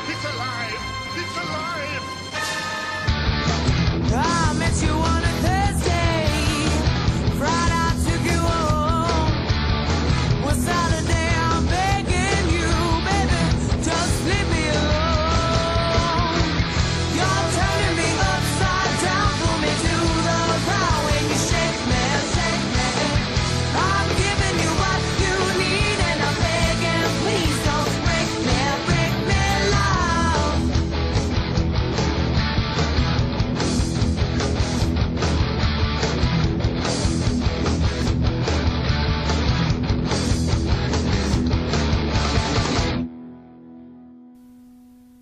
It's alive! It's alive! I met you on a Thursday. Friday I took you home. Well, Saturday I'm begging you, baby, just leave me alone. You're turning me upside down, pull me to the ground when you shake me, shake me. I'm giving you what you need and I'm begging, please don't break me, love.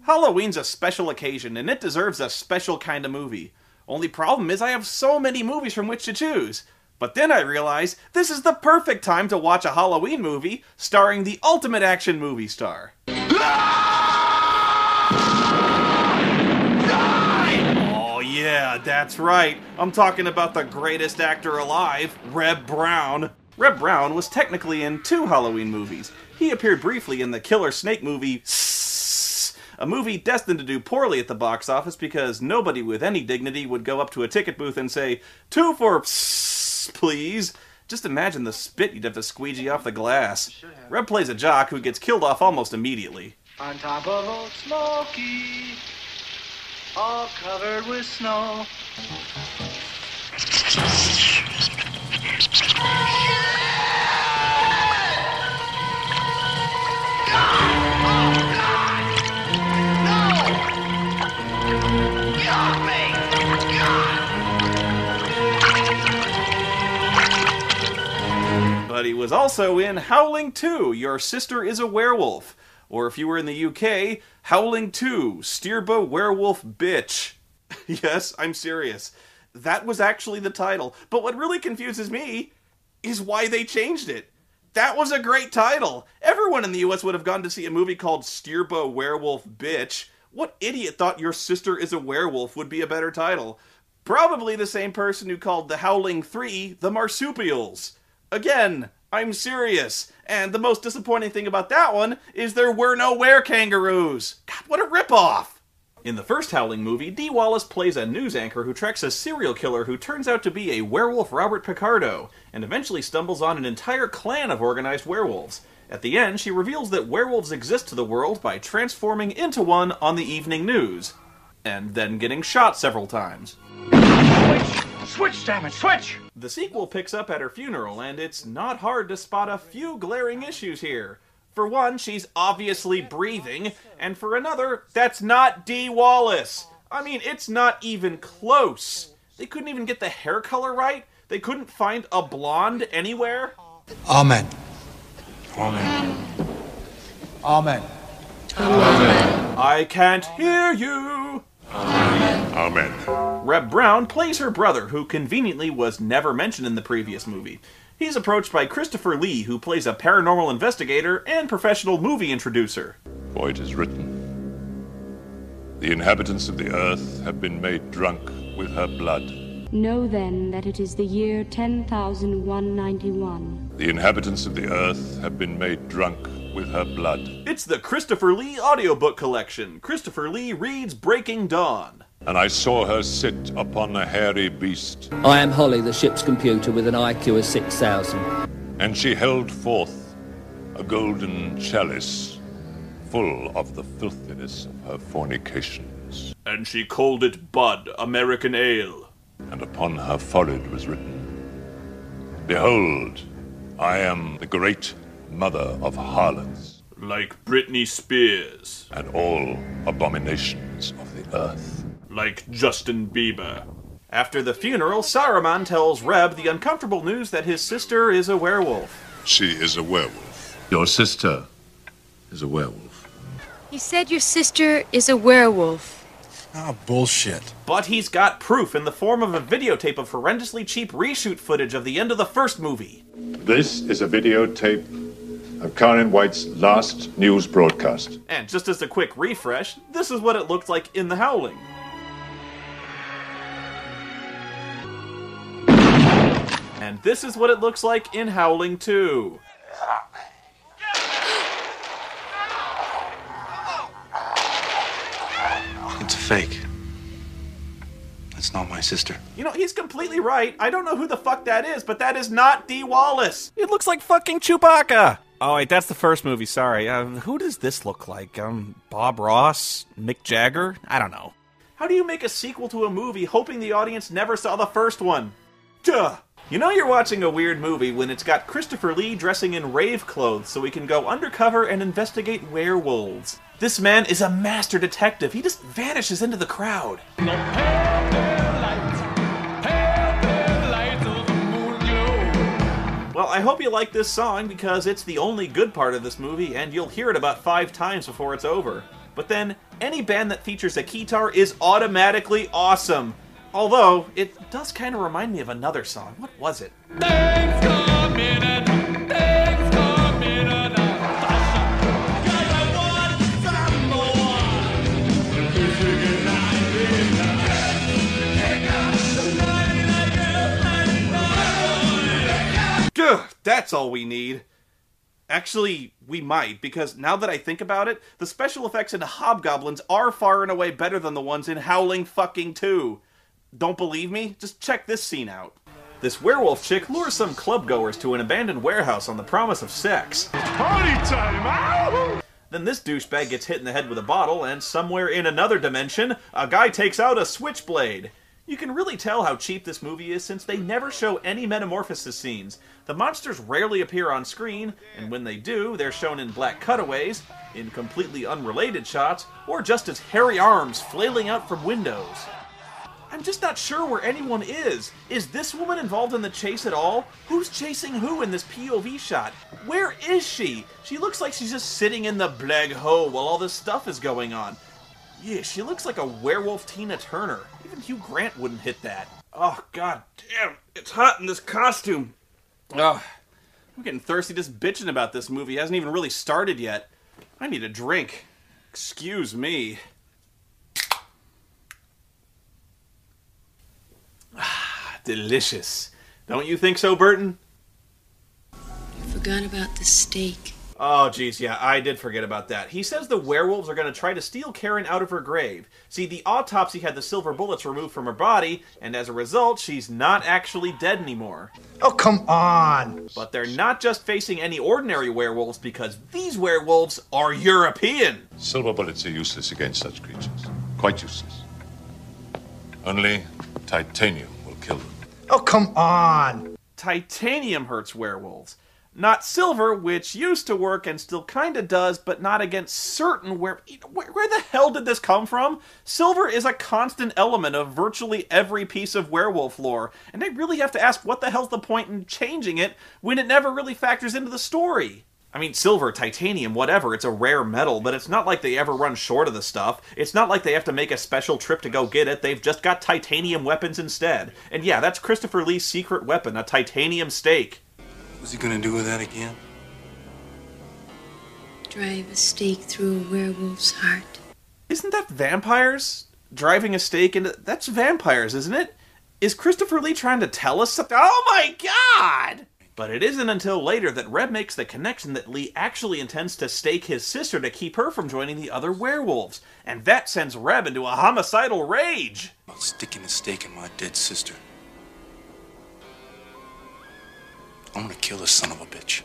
Halloween's a special occasion, and it deserves a special kind of movie. Only problem is I have so many movies from which to choose. But then I realize this is the perfect time to watch a Halloween movie starring the ultimate action movie star. Oh yeah, that's right. I'm talking about the greatest actor alive, Reb Brown. Reb Brown was technically in 2 Halloween movies. He appeared briefly in the Killer Snake movie, a movie destined to do poorly at the box office because nobody with any dignity would go up to a ticket booth and say, 2 for please. Just imagine the spit you'd have to squeegee off the glass. Reb plays a jock who gets killed off almost immediately. On top of Old Smoky, all covered with snow. But he was also in Howling 2, Your Sister is a Werewolf. Or if you were in the UK, Howling 2, Stirba Werewolf Bitch. Yes, I'm serious. That was actually the title. But what really confuses me is why they changed it. That was a great title. Everyone in the US would have gone to see a movie called Stirba Werewolf Bitch. What idiot thought Your Sister is a Werewolf would be a better title? Probably the same person who called The Howling 3 The Marsupials. Again, I'm serious. And the most disappointing thing about that one is there were no were-kangaroos. God, what a ripoff! In the first Howling movie, Dee Wallace plays a news anchor who tracks a serial killer who turns out to be a werewolf Robert Picardo, and eventually stumbles on an entire clan of organized werewolves. At the end, she reveals that werewolves exist to the world by transforming into one on the evening news, and then getting shot several times. Switch, damn it, switch! The sequel picks up at her funeral, and it's not hard to spot a few glaring issues here. For one, she's obviously breathing, and for another, that's not Dee Wallace. I mean, it's not even close. They couldn't even get the hair color right. They couldn't find a blonde anywhere. Amen. Amen. Amen. Amen. I can't hear you. Amen. Reb Brown plays her brother, who conveniently was never mentioned in the previous movie. He's approached by Christopher Lee, who plays a paranormal investigator and professional movie introducer. For it is written, the inhabitants of the earth have been made drunk with her blood. Know then that it is the year 10,191. The inhabitants of the earth have been made drunk with her blood. It's the Christopher Lee audiobook collection. Christopher Lee reads Breaking Dawn. And I saw her sit upon a hairy beast. I am Holly, the ship's computer, with an IQ of 6,000. And she held forth a golden chalice full of the filthiness of her fornications. And she called it Bud American Ale. And upon her forehead was written, Behold, I am the great mother of harlots. Like Britney Spears. And all abominations of the earth. Like Justin Bieber. After the funeral, Saruman tells Reb the uncomfortable news that his sister is a werewolf. She is a werewolf. Your sister is a werewolf. You said your sister is a werewolf. Ah, bullshit. But he's got proof in the form of a videotape of horrendously cheap reshoot footage of the end of the first movie. This is a videotape of Karen White's last news broadcast. And just as a quick refresh, this is what it looked like in The Howling. And this is what it looks like in Howling 2. It's a fake. That's not my sister. You know, he's completely right. I don't know who the fuck that is, but that is not Dee Wallace. It looks like fucking Chewbacca. Oh, wait, that's the first movie, sorry. Who does this look like? Bob Ross? Mick Jagger? I don't know. How do you make a sequel to a movie hoping the audience never saw the first one? Duh! You know you're watching a weird movie when it's got Christopher Lee dressing in rave clothes so he can go undercover and investigate werewolves. This man is a master detective. He just vanishes into the crowd. Well, I hope you like this song because it's the only good part of this movie and you'll hear it about 5 times before it's over. But then, any band that features a guitar is automatically awesome. Although, it does kind of remind me of another song. What was it? Duh, that's all we need. Actually, we might, because now that I think about it, the special effects in Hobgoblins are far and away better than the ones in Howling fucking 2. Don't believe me? Just check this scene out. This werewolf chick lures some clubgoers to an abandoned warehouse on the promise of sex. Party time! Ow! Then this douchebag gets hit in the head with a bottle, and somewhere in another dimension, a guy takes out a switchblade. You can really tell how cheap this movie is since they never show any metamorphosis scenes. The monsters rarely appear on screen, and when they do, they're shown in black cutaways, in completely unrelated shots, or just as hairy arms flailing out from windows. I'm just not sure where anyone is. Is this woman involved in the chase at all? Who's chasing who in this POV shot? Where is she? She looks like she's just sitting in the bleg hole while all this stuff is going on. Yeah, she looks like a werewolf Tina Turner. Even Hugh Grant wouldn't hit that. Oh, god damn. It's hot in this costume. Ugh. I'm getting thirsty just bitching about this movie. It hasn't even really started yet. I need a drink. Excuse me. Delicious. Don't you think so, Burton? You forgot about the steak. Oh, geez, yeah, I did forget about that. He says the werewolves are going to try to steal Karen out of her grave. See, the autopsy had the silver bullets removed from her body, and as a result, she's not actually dead anymore. Oh, come on! But they're not just facing any ordinary werewolves, because these werewolves are European. Silver bullets are useless against such creatures. Quite useless. Only titanium will kill them. Oh, come on! Titanium hurts werewolves. Not silver, which used to work and still kinda does, but not against certain where the hell did this come from? Silver is a constant element of virtually every piece of werewolf lore, and I really have to ask what the hell's the point in changing it when it never really factors into the story? I mean, silver, titanium, whatever, it's a rare metal, but it's not like they ever run short of the stuff. It's not like they have to make a special trip to go get it, they've just got titanium weapons instead. And yeah, that's Christopher Lee's secret weapon, a titanium stake. What's he gonna do with that again? Drive a stake through a werewolf's heart. Isn't that vampires? Driving a stake into... That's vampires, isn't it? Is Christopher Lee trying to tell us something? Oh my god! But it isn't until later that Reb makes the connection that Lee actually intends to stake his sister to keep her from joining the other werewolves. And that sends Reb into a homicidal rage. About sticking a stake in my dead sister. I'm gonna kill this son of a bitch.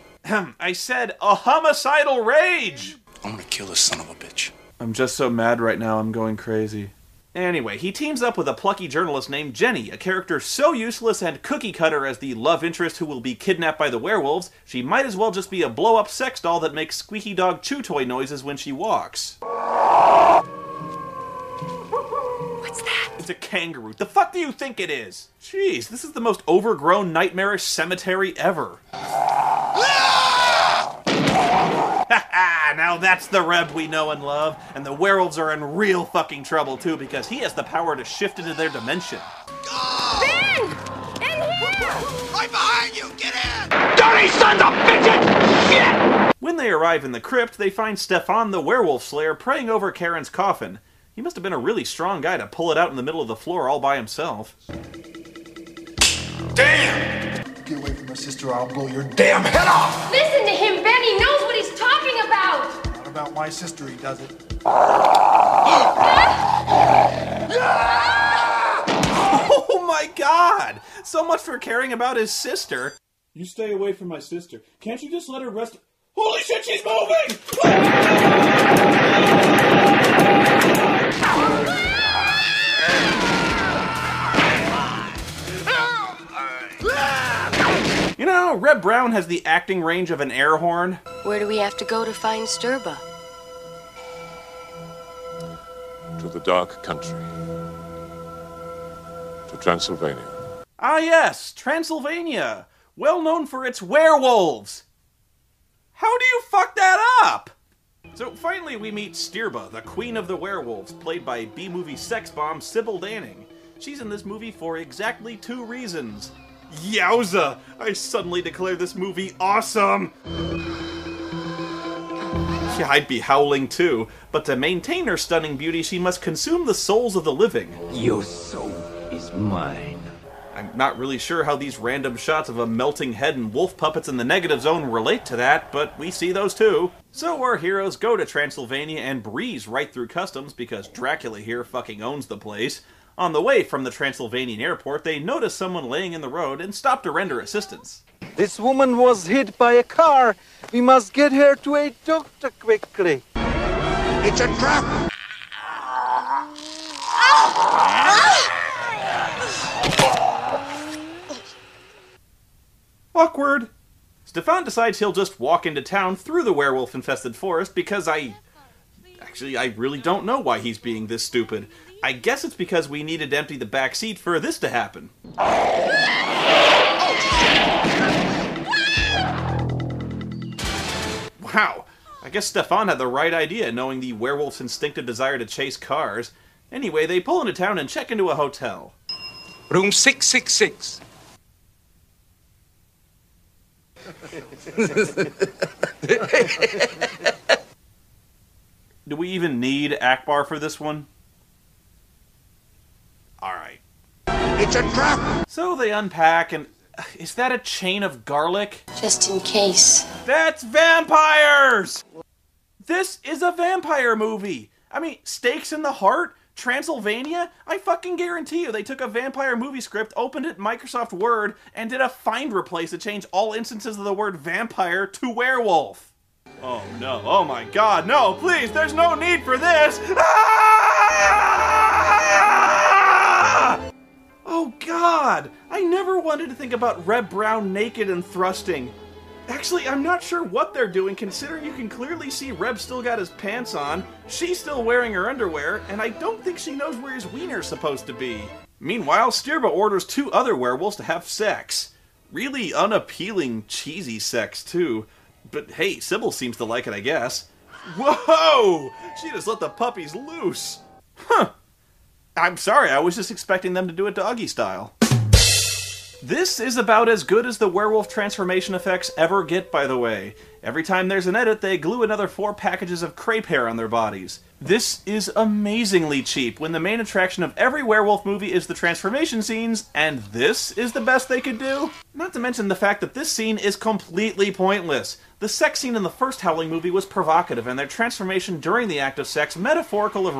I said a homicidal rage! I'm gonna kill this son of a bitch. I'm just so mad right now, I'm going crazy. Anyway, he teams up with a plucky journalist named Jenny, a character so useless and cookie-cutter as the love interest who will be kidnapped by the werewolves, she might as well just be a blow-up sex doll that makes squeaky dog chew toy noises when she walks. What's that? It's a kangaroo. The fuck do you think it is? Jeez, this is the most overgrown, nightmarish cemetery ever. Haha, now that's the Reb we know and love, and the werewolves are in real fucking trouble too because he has the power to shift into their dimension. Ben! In here! Right behind you! Get in! Dirty sons of bitches! Shit! When they arrive in the crypt, they find Stefan the werewolf slayer praying over Karen's coffin. He must have been a really strong guy to pull it out in the middle of the floor all by himself. Damn! Get away from my sister or I'll blow your damn head off! Listen to him, Ben! He knows what he's talking about! Not about my sister, he does it. Oh my god! So much for caring about his sister. You stay away from my sister. Can't you just let her rest? Holy shit, she's moving! You know, Reb Brown has the acting range of an air horn. Where do we have to go to find Sturba? To the dark country. To Transylvania. Ah yes, Transylvania. Well known for its werewolves. How do you fuck that up? So finally we meet Sturba, the queen of the werewolves, played by B-movie sex bomb Sybil Danning. She's in this movie for exactly 2 reasons. Yowza! I suddenly declare this movie awesome! Yeah, I'd be howling too, but to maintain her stunning beauty, she must consume the souls of the living. Your soul is mine. I'm not really sure how these random shots of a melting head and wolf puppets in the negative zone relate to that, but we see those too. So our heroes go to Transylvania and breeze right through customs because Dracula here fucking owns the place. On the way from the Transylvanian airport, they notice someone laying in the road and stop to render assistance. This woman was hit by a car. We must get her to a doctor quickly. It's a trap! Awkward. Stefan decides he'll just walk into town through the werewolf-infested forest because I really don't know why he's being this stupid. I guess it's because we needed to empty the back seat for this to happen. Wow. I guess Stefan had the right idea, knowing the werewolf's instinctive desire to chase cars. Anyway, they pull into town and check into a hotel. Room 666. Do we even need Akbar for this one? Alright. It's a trap! So they unpack and... Is that a chain of garlic? Just in case. That's vampires! This is a vampire movie! I mean, Stakes in the Heart? Transylvania? I fucking guarantee you they took a vampire movie script, opened it in Microsoft Word, and did a find replace to change all instances of the word vampire to werewolf. Oh no, oh my god, no, please, there's no need for this! Ah! Oh god, I never wanted to think about Reb Brown naked and thrusting. Actually, I'm not sure what they're doing, considering you can clearly see Reb still got his pants on, she's still wearing her underwear, and I don't think she knows where his wiener's supposed to be. Meanwhile, Sturba orders 2 other werewolves to have sex. Really unappealing, cheesy sex, too. But hey, Sybil seems to like it, I guess. Whoa! She just let the puppies loose. Huh. I'm sorry, I was just expecting them to do it doggy style. This is about as good as the werewolf transformation effects ever get, by the way. Every time there's an edit, they glue another 4 packages of crepe hair on their bodies. This is amazingly cheap, when the main attraction of every werewolf movie is the transformation scenes, and this is the best they could do? Not to mention the fact that this scene is completely pointless. The sex scene in the first Howling movie was provocative, and their transformation during the act of sex metaphorical of